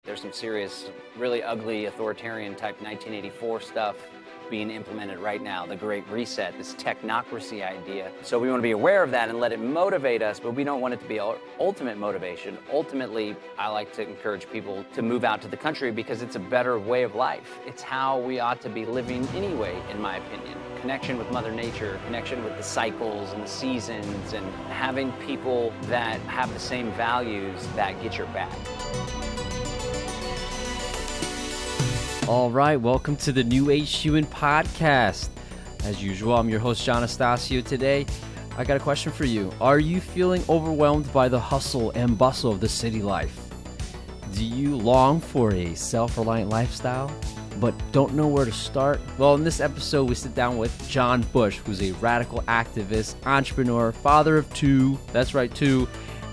There's some serious, really ugly, authoritarian type 1984 stuff being implemented right now, the Great Reset, this technocracy idea. So we want to be aware of that and let it motivate us, but we don't want it to be our ultimate motivation. Ultimately, I like to encourage people to move out to the country because it's a better way of life. It's how we ought to be living anyway, in my opinion. Connection with Mother Nature, connection with the cycles and the seasons, and having people that have the same values that get your back. All right, welcome to the New Age Human Podcast. As usual, I'm your host, John Astasio. Today, I got a question for you. Are you feeling overwhelmed by the hustle and bustle of the city life? Do you long for a self-reliant lifestyle, but don't know where to start? Well, in this episode, we sit down with John Bush, who's a radical activist, entrepreneur, father of two, that's right, two,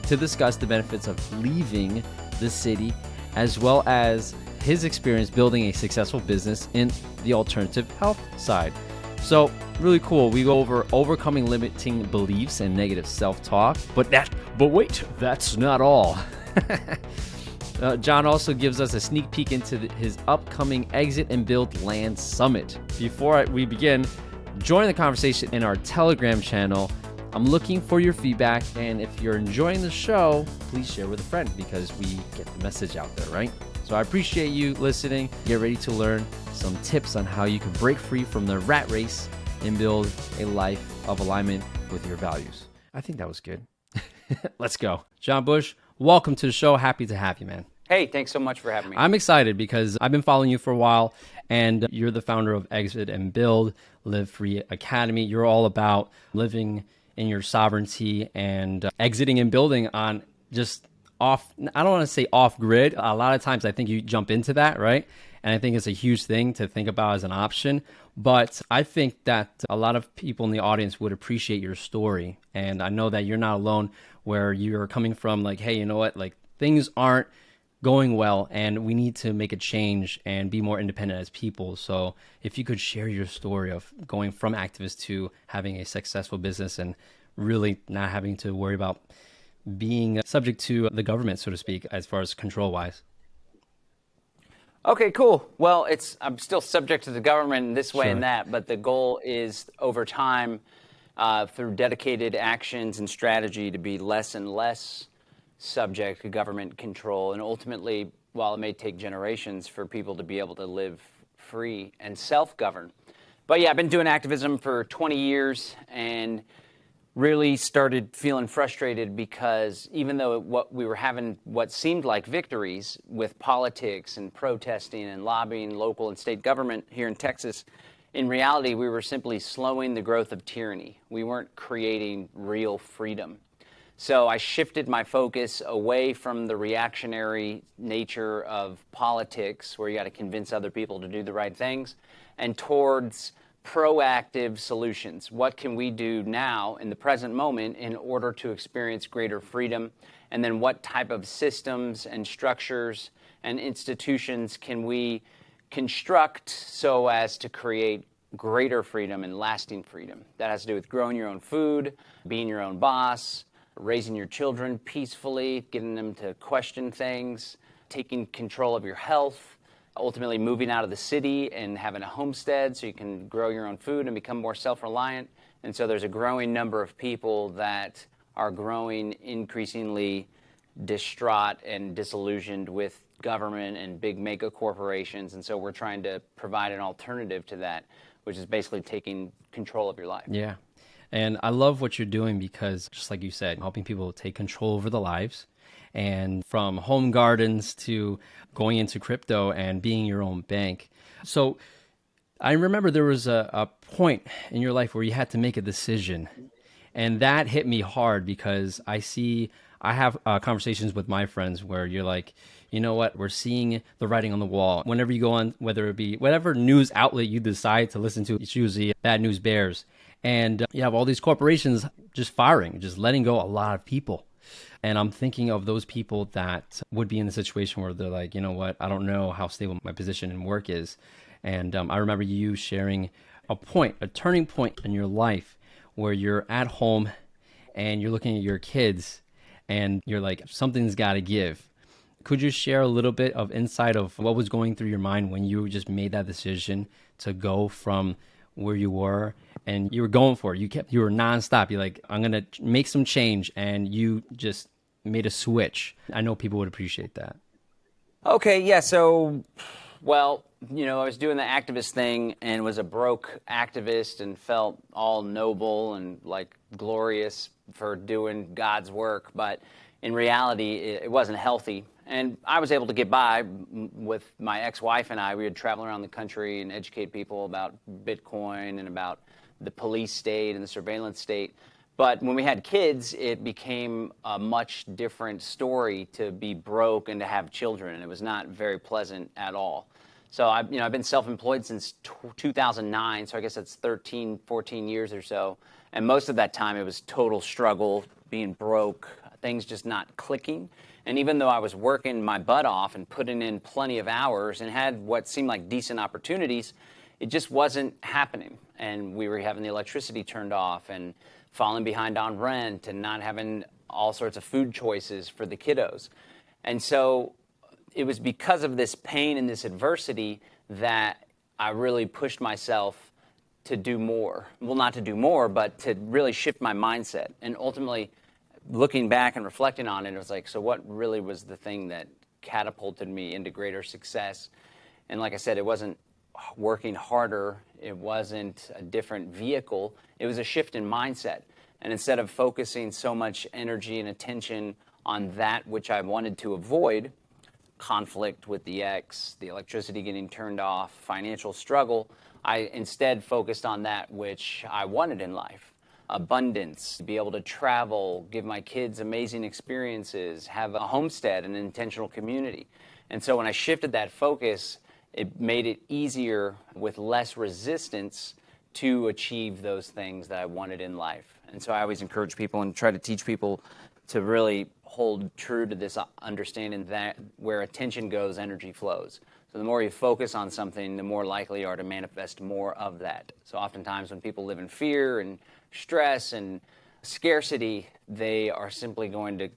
to discuss the benefits of leaving the city, as well as his experience building a successful business in the alternative health side. So really cool. We go over overcoming limiting beliefs and negative self-talk, but wait, that's not all. John also gives us a sneak peek into his upcoming Exit and Build Land Summit. Before we begin, join the conversation in our Telegram channel. I'm looking for your feedback, and if you're enjoying the show, please share with a friend because we get the message out there, right? So I appreciate you listening. Get ready to learn some tips on how you can break free from the rat race and build a life of alignment with your values. I think that was good. Let's go. John Bush, welcome to the show. Happy to have you, man. Hey, thanks so much for having me. I'm excited because I've been following you for a while, and you're the founder of Exit and Build, Live Free Academy. You're all about living in your sovereignty and exiting and building on just off, I don't want to say off grid. A lot of times I think you jump into that, right? And I think it's a huge thing to think about as an option. But I think that a lot of people in the audience would appreciate your story. And I know that you're not alone, where you're coming from like, hey, you know what? Like, things aren't going well and we need to make a change and be more independent as people. So if you could share your story of going from activist to having a successful business and really not having to worry about being subject to the government, so to speak, as far as control-wise. Okay, cool. Well, I'm still subject to the government in this way and Sure. that, but the goal is over time, through dedicated actions and strategy, to be less and less subject to government control. And ultimately, while it may take generations for people to be able to live free and self-govern. But yeah, I've been doing activism for 20 years and really started feeling frustrated because even though we were having what seemed like victories with politics and protesting and lobbying local and state government here in Texas, in reality, we were simply slowing the growth of tyranny. We weren't creating real freedom. So I shifted my focus away from the reactionary nature of politics, where you got to convince other people to do the right things, and towards proactive solutions. What can we do now in the present moment in order to experience greater freedom? And then what type of systems and structures and institutions can we construct so as to create greater freedom and lasting freedom? That has to do with growing your own food, being your own boss, raising your children peacefully, getting them to question things, taking control of your health, ultimately moving out of the city and having a homestead so you can grow your own food and become more self-reliant. And so there's a growing number of people that are growing increasingly distraught and disillusioned with government and big mega corporations. And so we're trying to provide an alternative to that, which is basically taking control of your life. Yeah. And I love what you're doing because, just like you said, helping people take control over their lives, and from home gardens to going into crypto and being your own bank. So I remember there was a point in your life where you had to make a decision. And that hit me hard because I have conversations with my friends where you're like, you know what, we're seeing the writing on the wall. Whenever you go on, whether it be whatever news outlet you decide to listen to, it's usually bad news bears. And you have all these corporations just firing, just letting go a lot of people. And I'm thinking of those people that would be in the situation where they're like, you know what, I don't know how stable my position in work is. And I remember you sharing a turning point in your life where you're at home and you're looking at your kids and you're like, something's got to give. Could you share a little bit of insight of what was going through your mind when you just made that decision to go from where you were and you were going for it? You were nonstop. You're like, I'm gonna make some change, and you just made a switch. I know people would appreciate that. Okay, yeah, so, well, I was doing the activist thing and was a broke activist and felt all noble and like glorious for doing God's work, but in reality, it wasn't healthy. And I was able to get by with my ex-wife and I. We would travel around the country and educate people about Bitcoin and about the police state and the surveillance state. But when we had kids, it became a much different story to be broke and to have children, and it was not very pleasant at all. So I've been self-employed since 2009, so I guess that's 13, 14 years or so. And most of that time it was total struggle, being broke, things just not clicking. And even though I was working my butt off and putting in plenty of hours and had what seemed like decent opportunities, it just wasn't happening. And we were having the electricity turned off and falling behind on rent and not having all sorts of food choices for the kiddos. And so it was because of this pain and this adversity that I really pushed myself to do more. Well, not to do more, but to really shift my mindset. And ultimately, looking back and reflecting on it, it was like, so what really was the thing that catapulted me into greater success? And like I said, it wasn't working harder. It wasn't a different vehicle. It was a shift in mindset. And instead of focusing so much energy and attention on that which I wanted to avoid, conflict with the ex, the electricity getting turned off, financial struggle, I instead focused on that which I wanted in life. Abundance, be able to travel, give my kids amazing experiences, have a homestead, an intentional community. And so when I shifted that focus, it made it easier with less resistance to achieve those things that I wanted in life. And so I always encourage people and try to teach people to really hold true to this understanding that where attention goes, energy flows. So the more you focus on something, the more likely you are to manifest more of that. So oftentimes when people live in fear and stress and scarcity, they are simply going to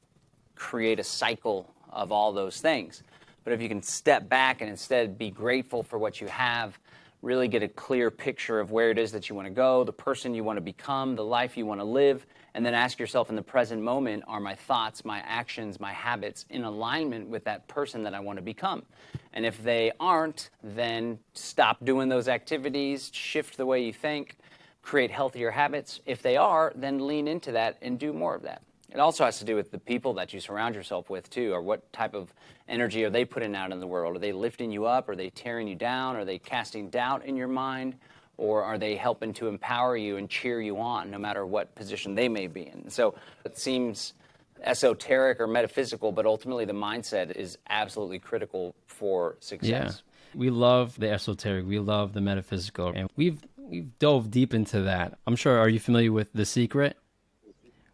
create a cycle of all those things. But if you can step back and instead be grateful for what you have, really get a clear picture of where it is that you want to go, the person you want to become, the life you want to live, and then ask yourself in the present moment, are my thoughts, my actions, my habits in alignment with that person that I want to become? And if they aren't, then stop doing those activities, shift the way you think, create healthier habits. If they are, then lean into that and do more of that. It also has to do with the people that you surround yourself with, too, or what type of energy are they putting out in the world? Are they lifting you up? Are they tearing you down? Are they casting doubt in your mind? Or are they helping to empower you and cheer you on, no matter what position they may be in? So it seems esoteric or metaphysical, but ultimately the mindset is absolutely critical for success. Yeah. We love the esoteric. We love the metaphysical. And we've dove deep into that. I'm sure, are you familiar with The Secret?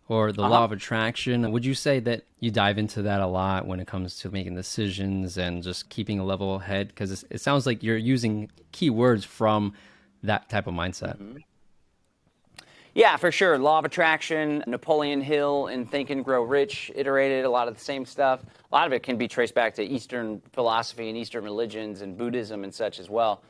Or the law of attraction? Would you say that you dive into that a lot when it comes to making decisions and just keeping a level head? Because it sounds like you're using key words from that type of mindset. Mm-hmm. Yeah, for sure. Law of attraction, Napoleon Hill in Think and Grow Rich iterated a lot of the same stuff. A lot of it can be traced back to Eastern philosophy and Eastern religions and Buddhism and such as well.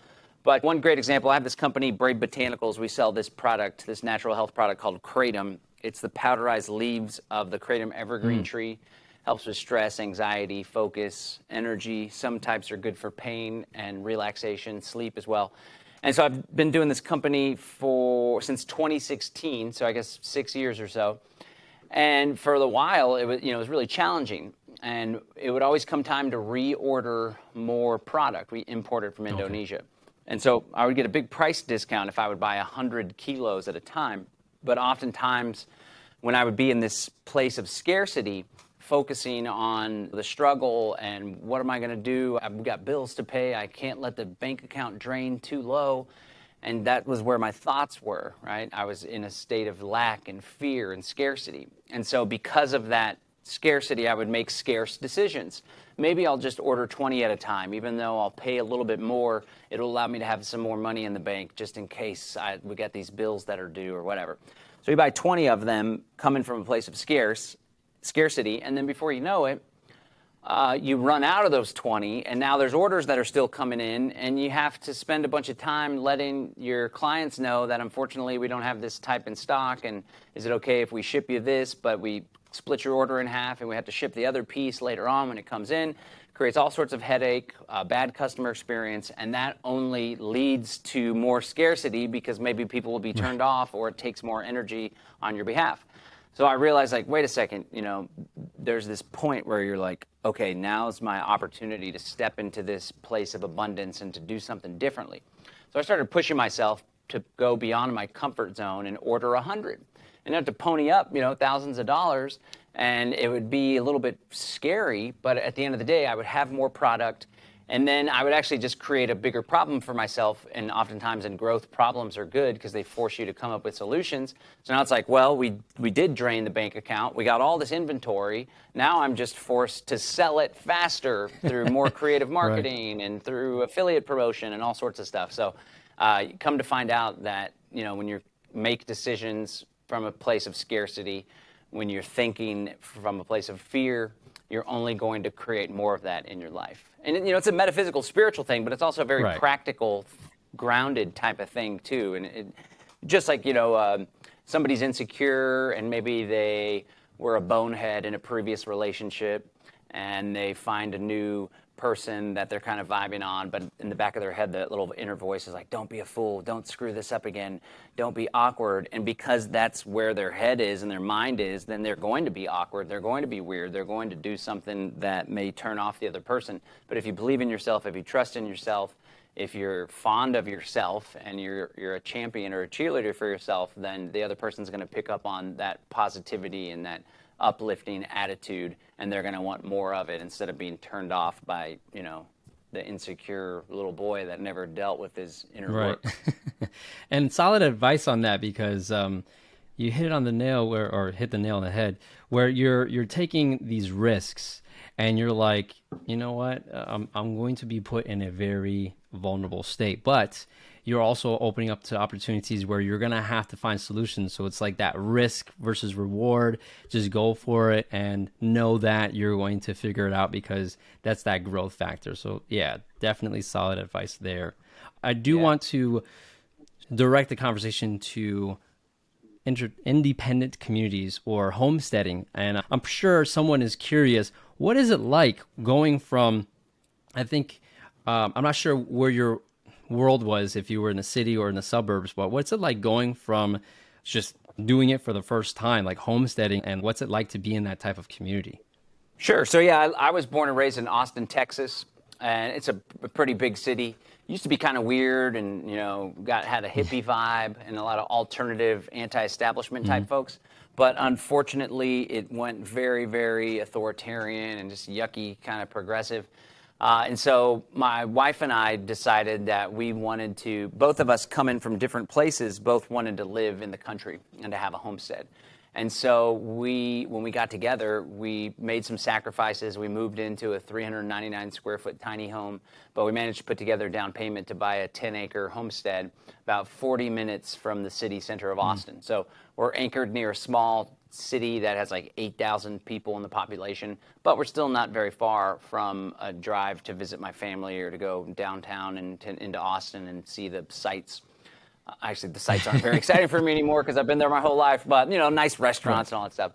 But one great example, I have this company, Braid Botanicals. We sell this product, this natural health product called Kratom. It's the powderized leaves of the Kratom evergreen tree. Helps with stress, anxiety, focus, energy. Some types are good for pain and relaxation, sleep as well. And so I've been doing this company since 2016, so I guess 6 years or so. And for a while, it was really challenging. And it would always come time to reorder more product. We imported from Indonesia. And so I would get a big price discount if I would buy 100 kilos at a time. But oftentimes, when I would be in this place of scarcity, focusing on the struggle and what am I going to do? I've got bills to pay. I can't let the bank account drain too low. And that was where my thoughts were, right? I was in a state of lack and fear and scarcity. And so because of that scarcity, I would make scarce decisions. Maybe I'll just order 20 at a time, even though I'll pay a little bit more. It'll allow me to have some more money in the bank just in case we get these bills that are due or whatever. So you buy 20 of them coming from a place of scarcity, and then before you know it, you run out of those 20, and now there's orders that are still coming in, and you have to spend a bunch of time letting your clients know that unfortunately we don't have this type in stock, and is it okay if we ship you this, but we split your order in half and we have to ship the other piece later on when it comes in. Creates all sorts of headache, bad customer experience, and that only leads to more scarcity because maybe people will be turned off, or it takes more energy on your behalf. So I realized, like, wait a second, there's this point where you're like, okay, now's my opportunity to step into this place of abundance and to do something differently. So I started pushing myself to go beyond my comfort zone and order 100. And have to pony up, thousands of dollars, and it would be a little bit scary, but at the end of the day, I would have more product, and then I would actually just create a bigger problem for myself, and oftentimes in growth, problems are good because they force you to come up with solutions. So now it's like, well, we did drain the bank account, we got all this inventory, now I'm just forced to sell it faster through more creative marketing and through affiliate promotion and all sorts of stuff. So come to find out that, when you make decisions from a place of scarcity, when you're thinking from a place of fear, you're only going to create more of that in your life. And it's a metaphysical, spiritual thing, but it's also a very practical, grounded type of thing too. And just like somebody's insecure and maybe they were a bonehead in a previous relationship, and they find a new person that they're kind of vibing on, but in the back of their head, that little inner voice is like, don't be a fool, don't screw this up again, don't be awkward. And because that's where their head is and their mind is, then they're going to be awkward, they're going to be weird, they're going to do something that may turn off the other person. But if you believe in yourself, if you trust in yourself, if you're fond of yourself and you're a champion or a cheerleader for yourself, then the other person's going to pick up on that positivity and that uplifting attitude, and they're going to want more of it instead of being turned off by, the insecure little boy that never dealt with his inner work. And solid advice on that, because you hit it on the nail, or hit the nail on the head, where you're taking these risks, and you're like, you know what, I'm going to be put in a very vulnerable state, but you're also opening up to opportunities where you're going to have to find solutions. So it's like that risk versus reward. Just go for it and know that you're going to figure it out, because that's that growth factor. So yeah, definitely solid advice there. I do want to direct the conversation to independent communities or homesteading. And I'm sure someone is curious, what is it like going from, I'm not sure where your world was, if you were in the city or in the suburbs, but what's it like going from just doing it for the first time, like homesteading, and what's it like to be in that type of community? Sure. So yeah, I was born and raised in Austin, Texas, and it's a pretty big city. Used to be kind of weird, and had a hippie vibe and a lot of alternative, anti-establishment type folks. But unfortunately, it went very, very authoritarian and just yucky, kind of progressive. And so my wife and I decided that we wanted to, both of us coming from different places, both wanted to live in the country and to have a homestead. And so when we got together, we made some sacrifices. We moved into a 399 square foot tiny home, but we managed to put together a down payment to buy a 10-acre homestead about 40 minutes from the city center of Austin. So we're anchored near a small city that has like 8,000 people in the population, but we're still not very far from a drive to visit my family or to go downtown and into Austin and see the sights. Actually, the sights aren't very exciting for me anymore because I've been there my whole life, but, nice restaurants and all that stuff.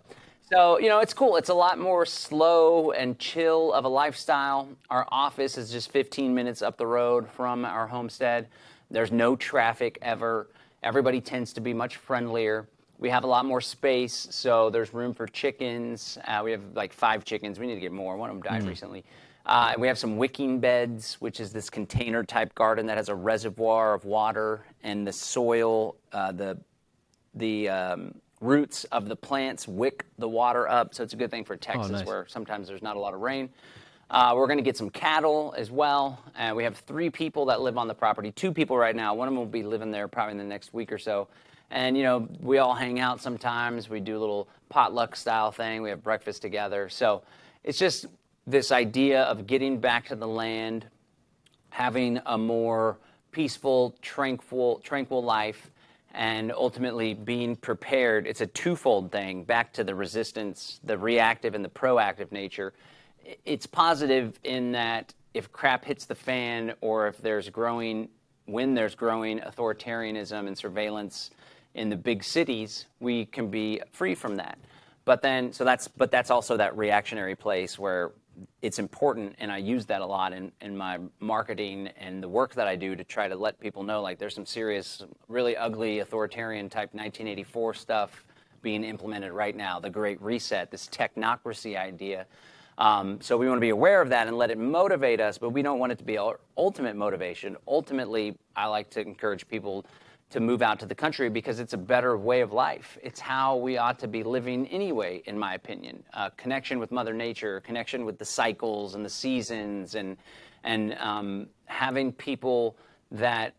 So, it's cool. It's a lot more slow and chill of a lifestyle. Our office is just 15 minutes up the road from our homestead. There's no traffic ever. Everybody tends to be much friendlier. We have a lot more space, so there's room for chickens. We have like 5 chickens. We need to get more. One of them died recently. We have some wicking beds, which is this container-type garden that has a reservoir of water, and the soil, the roots of the plants wick the water up, so it's a good thing for Texas, where sometimes there's not a lot of rain. We're going to get some cattle as well. We have 3 people that live on the property, 2 people right now. One of them will be living there probably in the next week or so. And, we all hang out sometimes. We do a little potluck style thing. We have breakfast together. So it's just this idea of getting back to the land, having a more peaceful, tranquil life, and ultimately being prepared. It's a twofold thing, back to the resistance, the reactive and the proactive nature. it's positive in that if crap hits the fan, or if when there's growing authoritarianism and surveillance in the big cities, we can be free from that. But that's also that reactionary place where it's important, and I use that a lot in my marketing and the work that I do to try to let people know, like, there's some serious, really ugly authoritarian type 1984 stuff being implemented right now, the Great Reset, this technocracy idea. So we want to be aware of that and let it motivate us, but we don't want it to be our ultimate motivation. Ultimately, I like to encourage people to move out to the country because it's a better way of life. It's how we ought to be living anyway, in my opinion. Connection with Mother Nature, connection with the cycles and the seasons, and having people that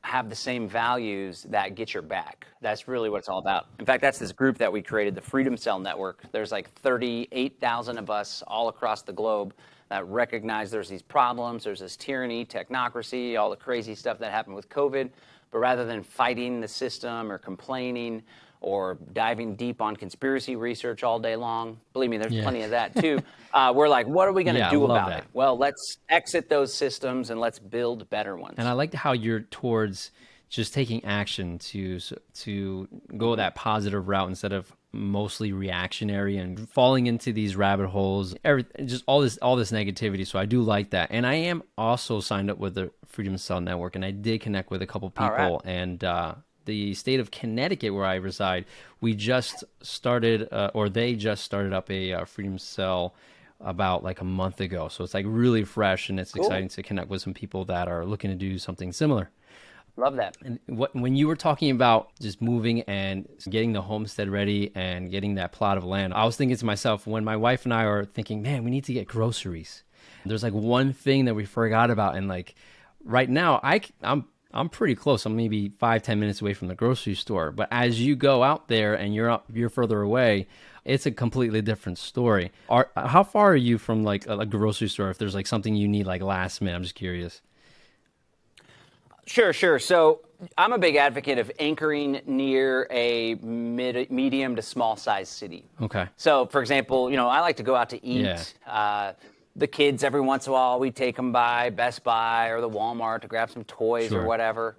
have the same values that get your back. That's really what it's all about. In fact, that's this group that we created, the Freedom Cell Network. There's like 38,000 of us all across the globe that recognize there's these problems, there's this tyranny, technocracy, all the crazy stuff that happened with COVID. But rather than fighting the system or complaining or diving deep on conspiracy research all day long, believe me, there's plenty of that too. We're like, what are we going to do about it? Well, let's exit those systems and let's build better ones. And I like how you're towards just taking action to go that positive route instead of mostly reactionary and falling into these rabbit holes, just all this negativity. So I do like that. And I am also signed up with the Freedom Cell Network, and I did connect with a couple people. Right. And the state of Connecticut, where I reside, we just started, or they just started up a Freedom Cell about like a month ago. So it's like really fresh, and it's exciting to connect with some people that are looking to do something similar. Love that. And when you were talking about just moving and getting the homestead ready and getting that plot of land, I was thinking to myself, when my wife and I are thinking, man, we need to get groceries. There's like one thing that we forgot about. And like right now, I'm pretty close. I'm maybe 5-10 minutes away from the grocery store. But as you go out there and you're further away, it's a completely different story. How far are you from like a grocery store if there's like something you need like last minute? I'm just curious. Sure. So I'm a big advocate of anchoring near a medium to small size city. Okay. So, for example, I like to go out to eat. Yeah. The kids, every once in a while, we take them by Best Buy or the Walmart to grab some toys or whatever.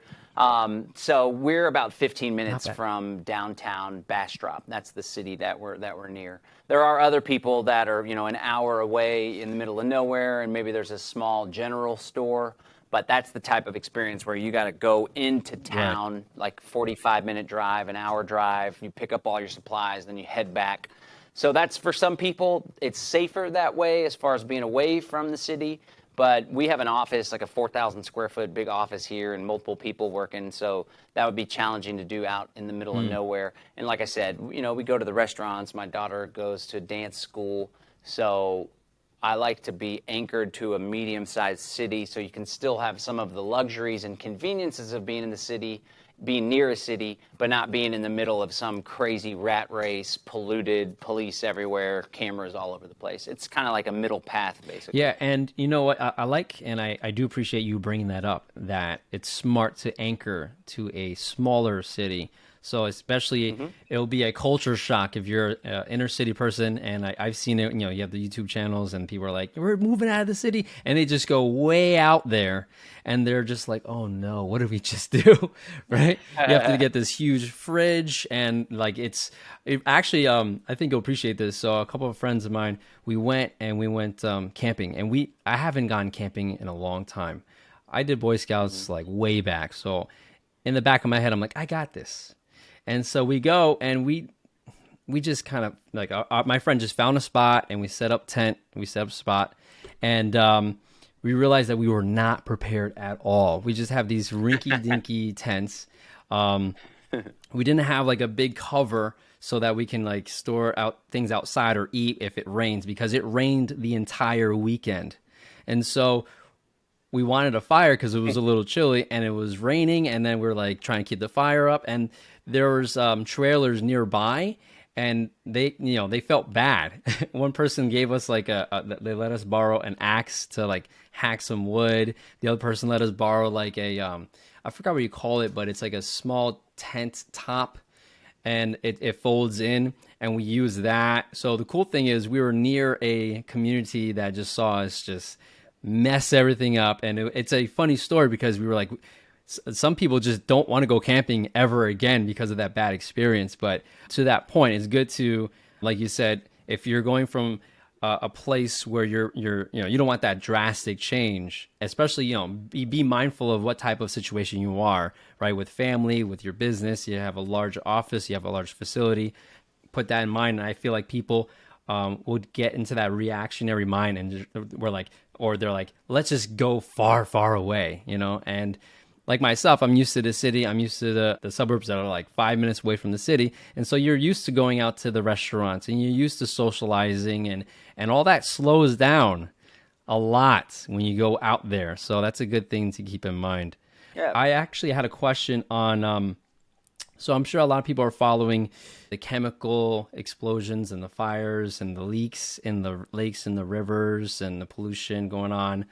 So we're about 15 minutes from downtown Bastrop. That's the city that we're near. There are other people that are, an hour away in the middle of nowhere, and maybe there's a small general store. But that's the type of experience where you got to go into town, like 45-minute drive, an hour drive. You pick up all your supplies, then you head back. So that's, for some people, it's safer that way as far as being away from the city. But we have an office, like a 4,000 square foot big office here, and multiple people working. So that would be challenging to do out in the middle of nowhere. And like I said, we go to the restaurants. My daughter goes to dance school. So I like to be anchored to a medium-sized city so you can still have some of the luxuries and conveniences of being in the city, being near a city, but not being in the middle of some crazy rat race, polluted, police everywhere, cameras all over the place. It's kind of like a middle path, basically. Yeah, and you know what I like, and I do appreciate you bringing that up, that it's smart to anchor to a smaller city. So especially, it'll be a culture shock if you're an inner city person, and I've seen it, you have the YouTube channels, and people are like, we're moving out of the city, and they just go way out there, and they're just like, oh no, what did we just do, right? You have to get this huge fridge, and like actually, I think you'll appreciate this. So a couple of friends of mine, we went camping, and I haven't gone camping in a long time. I did Boy Scouts like way back, so in the back of my head, I'm like, I got this. And so we go, and we just kind of like my friend just found a spot, and we set up spot, and we realized that we were not prepared at all. We just have these rinky-dinky tents. We didn't have like a big cover so that we can like store out things outside or eat if it rains, because it rained the entire weekend, and so we wanted a fire because it was a little chilly, and it was raining, and then we're like trying to keep the fire up, and there was trailers nearby, and they felt bad. One person gave us like they let us borrow an axe to like hack some wood. The other person let us borrow like I forgot what you call it, but it's like a small tent top. and it folds in, and we use that. So the cool thing is we were near a community that just saw us just mess everything up. And it's a funny story because we were like, some people just don't want to go camping ever again because of that bad experience. But to that point, it's good to, like you said, if you're going from a place where you don't want that drastic change, especially, be mindful of what type of situation you are, right? With family, with your business, you have a large office, you have a large facility. Put that in mind. And I feel like people would get into that reactionary mind, and they're like, let's just go far, far away, and like myself, I'm used to the city. I'm used to the suburbs that are like 5 minutes away from the city. And so you're used to going out to the restaurants, and you're used to socializing, and all that slows down a lot when you go out there. So that's a good thing to keep in mind. Yeah. I actually had a question on, so I'm sure a lot of people are following the chemical explosions and the fires and the leaks in the lakes and the rivers and the pollution going on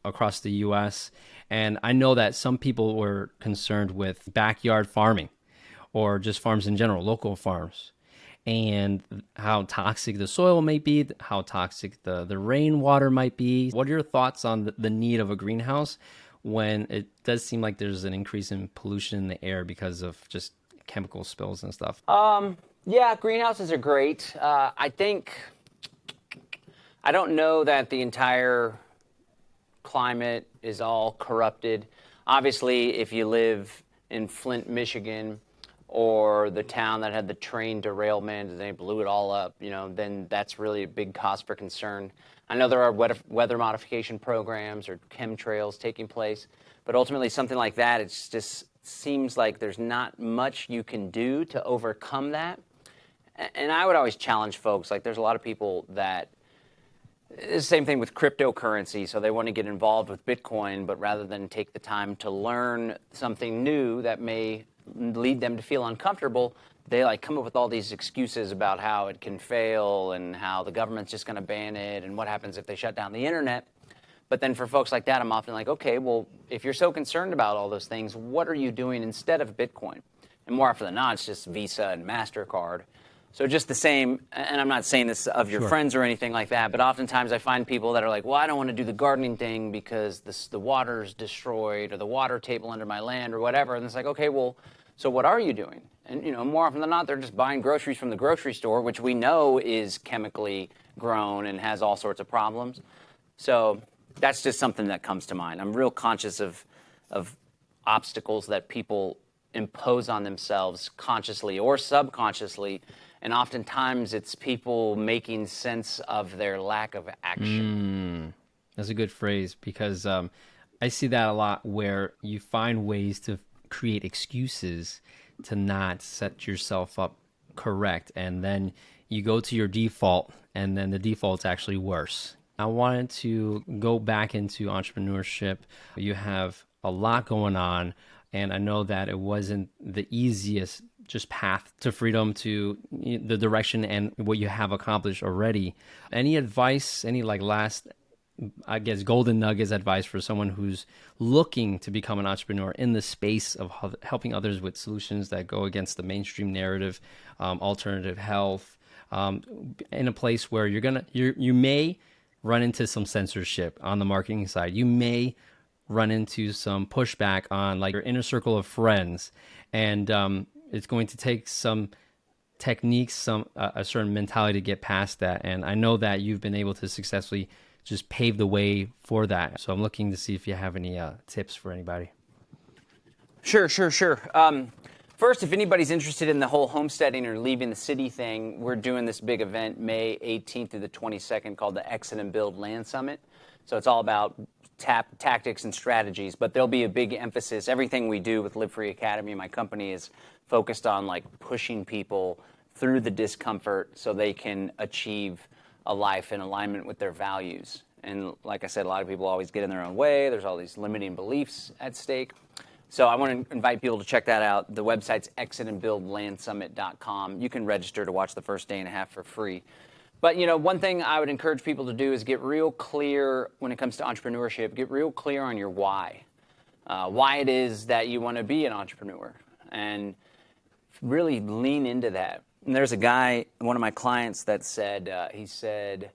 across the U.S. And I know that some people were concerned with backyard farming or just farms in general, local farms, and how toxic the soil may be, how toxic the rainwater might be. What are your thoughts on the need of a greenhouse when it does seem like there's an increase in pollution in the air because of just chemical spills and stuff? Yeah, greenhouses are great. I don't know that the entire climate is all corrupted. Obviously, if you live in Flint, Michigan, or the town that had the train derailment and they blew it all up, then that's really a big cause for concern. I know there are weather modification programs or chemtrails taking place, but ultimately something like that, it just seems like there's not much you can do to overcome that. And I would always challenge folks, like there's a lot of people that, it's the same thing with cryptocurrency. So they want to get involved with Bitcoin, but rather than take the time to learn something new that may lead them to feel uncomfortable, they like come up with all these excuses about how it can fail and how the government's just going to ban it and what happens if they shut down the internet. But then for folks like that, I'm often like, okay, well, if you're so concerned about all those things, what are you doing instead of Bitcoin? And more often than not, it's just Visa and MasterCard. So just the same, and I'm not saying this of your Sure. friends or anything like that, but oftentimes I find people that are like, well, I don't want to do the gardening thing because the water's destroyed or the water table under my land or whatever. And it's like, okay, well, so what are you doing? And, more often than not, they're just buying groceries from the grocery store, which we know is chemically grown and has all sorts of problems. So that's just something that comes to mind. I'm real conscious of obstacles that people impose on themselves consciously or subconsciously. And oftentimes it's people making sense of their lack of action. That's a good phrase because I see that a lot where you find ways to create excuses to not set yourself up correct. And then you go to your default, and then the default's actually worse. I wanted to go back into entrepreneurship. You have a lot going on, and I know that it wasn't the easiest just path to freedom, to the direction and what you have accomplished already. Any advice, any last, I guess, golden nuggets advice for someone who's looking to become an entrepreneur in the space of helping others with solutions that go against the mainstream narrative, alternative health, in a place where you may run into some censorship on the marketing side. You may run into some pushback on your inner circle of friends, and it's going to take some techniques, a certain mentality to get past that. And I know that you've been able to successfully just pave the way for that. So I'm looking to see if you have any tips for anybody. Sure. First, if anybody's interested in the whole homesteading or leaving the city thing, we're doing this big event May 18th through the 22nd called the Exit and Build Land Summit. So it's all about tactics and strategies, but there'll be a big emphasis. Everything we do with Live Free Academy, my company, is focused on pushing people through the discomfort so they can achieve a life in alignment with their values. And like I said, a lot of people always get in their own way. There's all these limiting beliefs at stake. So I want to invite people to check that out. The website's exitandbuildlandsummit.com. You can register to watch the first day and a half for free. But, one thing I would encourage people to do is get real clear when it comes to entrepreneurship. Get real clear on your why it is that you want to be an entrepreneur. And really lean into that. And there's a guy, one of my clients, that said, he said,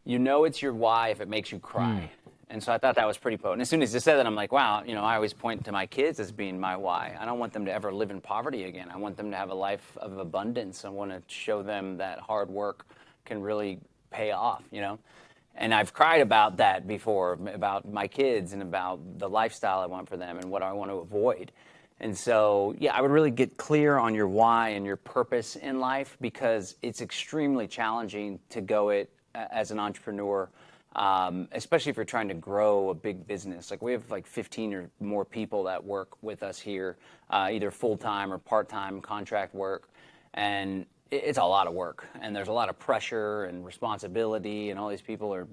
you know it's your why if it makes you cry. And so I thought that was pretty potent. As soon as he said that, I'm like, wow, I always point to my kids as being my why. I don't want them to ever live in poverty again. I want them to have a life of abundance. I want to show them that hard work can really pay off, And I've cried about that before, about my kids and about the lifestyle I want for them and what I want to avoid. And so, yeah, I would really get clear on your why and your purpose in life, because it's extremely challenging to go it as an entrepreneur, especially if you're trying to grow a big business. Like, we have like 15 or more people that work with us here, either full-time or part-time contract work. And it's a lot of work, and there's a lot of pressure and responsibility, and all these people are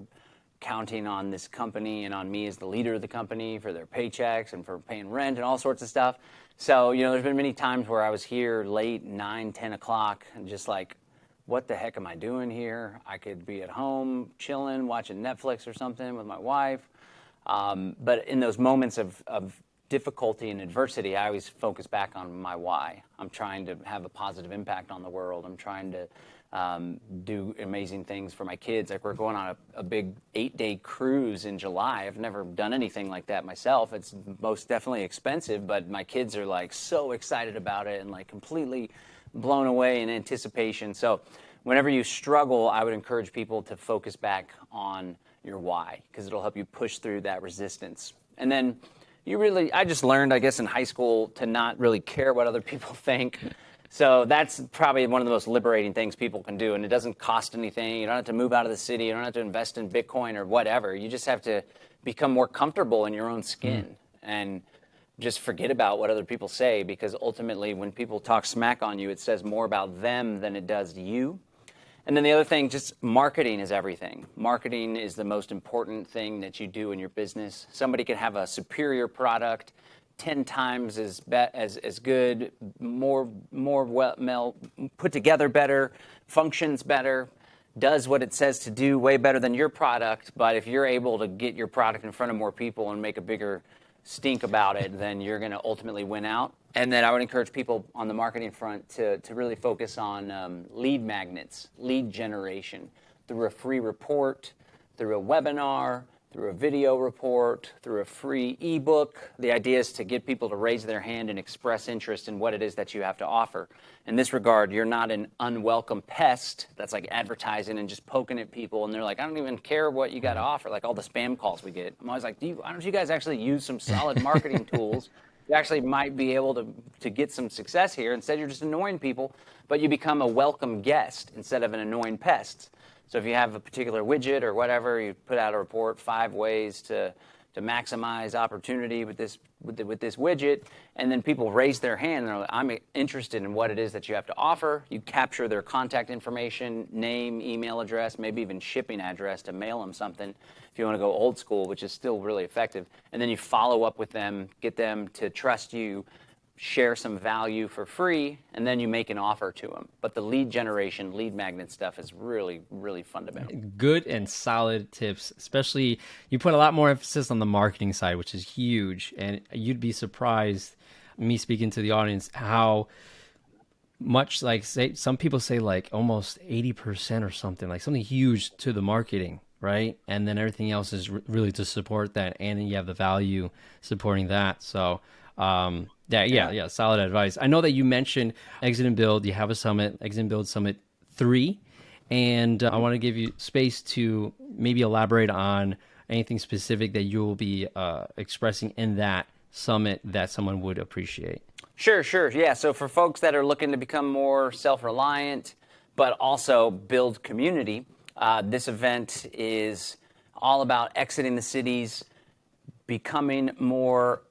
counting on this company and on me as the leader of the company for their paychecks and for paying rent and all sorts of stuff. So, there's been many times where I was here late, 9, 10 o'clock, and just like, what the heck am I doing here? I could be at home chilling, watching Netflix or something with my wife. But in those moments of difficulty and adversity, I always focus back on my why. I'm trying to have a positive impact on the world. I'm trying to do amazing things for my kids. Like, we're going on a big 8-day cruise in July. I've never done anything like that myself. It's most definitely expensive, but my kids are like so excited about it and like completely blown away in anticipation. So whenever you struggle, I would encourage people to focus back on your why, because it'll help you push through that resistance. And then I just learned, I guess, in high school to not really care what other people think. So that's probably one of the most liberating things people can do. And it doesn't cost anything. You don't have to move out of the city. You don't have to invest in Bitcoin or whatever. You just have to become more comfortable in your own skin and just forget about what other people say, because ultimately when people talk smack on you, it says more about them than it does you. And then the other thing, just marketing is everything. Marketing is the most important thing that you do in your business. Somebody can have a superior product, 10 times as good, more put together better, functions better, does what it says to do way better than your product. But if you're able to get your product in front of more people and make a bigger stink about it, then you're going to ultimately win out. And then I would encourage people on the marketing front to really focus on lead magnets, lead generation, through a free report, through a webinar, through a video report, through a free ebook. The idea is to get people to raise their hand and express interest in what it is that you have to offer. In this regard, you're not an unwelcome pest that's like advertising and just poking at people, and they're like, I don't even care what you got to offer, like all the spam calls we get. I'm always like, why don't you guys actually use some solid marketing tools? You actually might be able to get some success here. Instead, you're just annoying people, but you become a welcome guest instead of an annoying pest. So if you have a particular widget or whatever, you put out a report, 5 ways to maximize opportunity with this widget, and then people raise their hand and they're like, I'm interested in what it is that you have to offer. You capture their contact information, name, email address, maybe even shipping address to mail them something if you want to go old school, which is still really effective. And then you follow up with them, get them to trust you, share some value for free, and then you make an offer to them. But the lead generation, lead magnet stuff is really, really fundamental. Good and solid tips, especially you put a lot more emphasis on the marketing side, which is huge. And you'd be surprised, me speaking to the audience, how much, like, say, some people say like almost 80% or something, like something huge to the marketing, right? And then everything else is really to support that. And then you have the value supporting that. So, yeah, solid advice. I know that you mentioned Exit and Build. You have a summit, Exit and Build Summit 3, and I want to give you space to maybe elaborate on anything specific that you will be expressing in that summit that someone would appreciate. Sure. Yeah, so for folks that are looking to become more self-reliant, but also build community, this event is all about exiting the cities, becoming more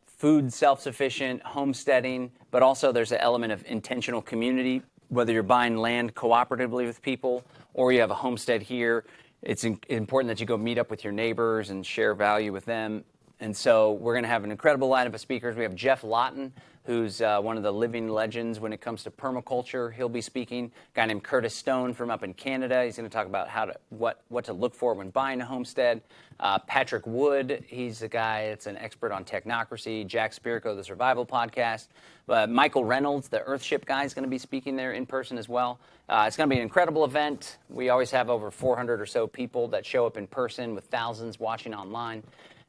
food self-sufficient, homesteading, but also there's an element of intentional community. Whether you're buying land cooperatively with people or you have a homestead here, it's important that you go meet up with your neighbors and share value with them. And so we're going to have an incredible lineup of speakers. We have Jeff Lawton, who's one of the living legends when it comes to permaculture. He'll be speaking. A guy named Curtis Stone from up in Canada. He's going to talk about what to look for when buying a homestead. Patrick Wood, he's the guy that's an expert on technocracy. Jack Spirko, the Survival Podcast. Michael Reynolds, the Earthship guy, is going to be speaking there in person as well. It's going to be an incredible event. We always have over 400 or so people that show up in person with thousands watching online.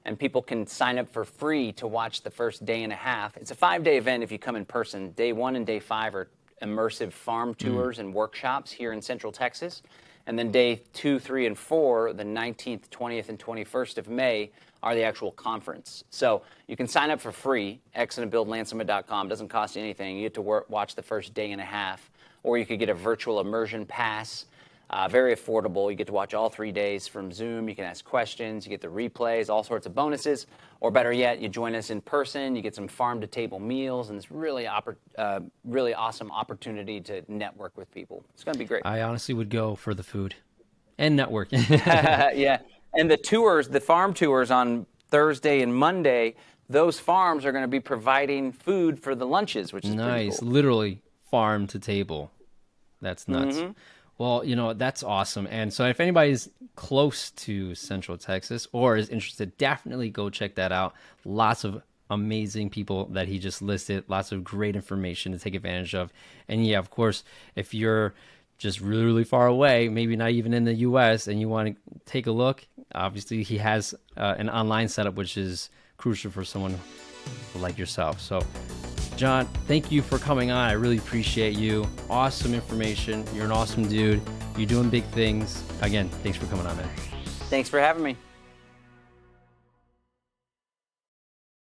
And people can sign up for free to watch the first day and a half. It's a 5-day event if you come in person. Day 1 and day 5 are immersive farm tours and workshops here in Central Texas. And then day 2, 3, and 4, the 19th, 20th, and 21st of May, are the actual conference. So you can sign up for free, exitandbuildlandsummit.com. Doesn't cost you anything. You get to watch the first day and a half. Or you could get a virtual immersion pass. Very affordable. You get to watch all 3 days from Zoom. You can ask questions. You get the replays, all sorts of bonuses. Or better yet, you join us in person. You get some farm-to-table meals, and it's really awesome opportunity to network with people. It's going to be great. I honestly would go for the food and networking. Yeah. And the tours, the farm tours on Thursday and Monday, those farms are going to be providing food for the lunches, which is pretty Nice. cool. Literally farm to table. That's nuts. Well, that's awesome. And so if anybody's close to Central Texas or is interested, definitely go check that out. Lots of amazing people that he just listed, lots of great information to take advantage of. And yeah, of course, if you're just really, really far away, maybe not even in the US, and you want to take a look, obviously he has an online setup, which is crucial for someone like yourself. So John, thank you for coming on. I really appreciate you. Awesome information. You're an awesome dude. You're doing big things. Again, thanks for coming on, man. Thanks for having me.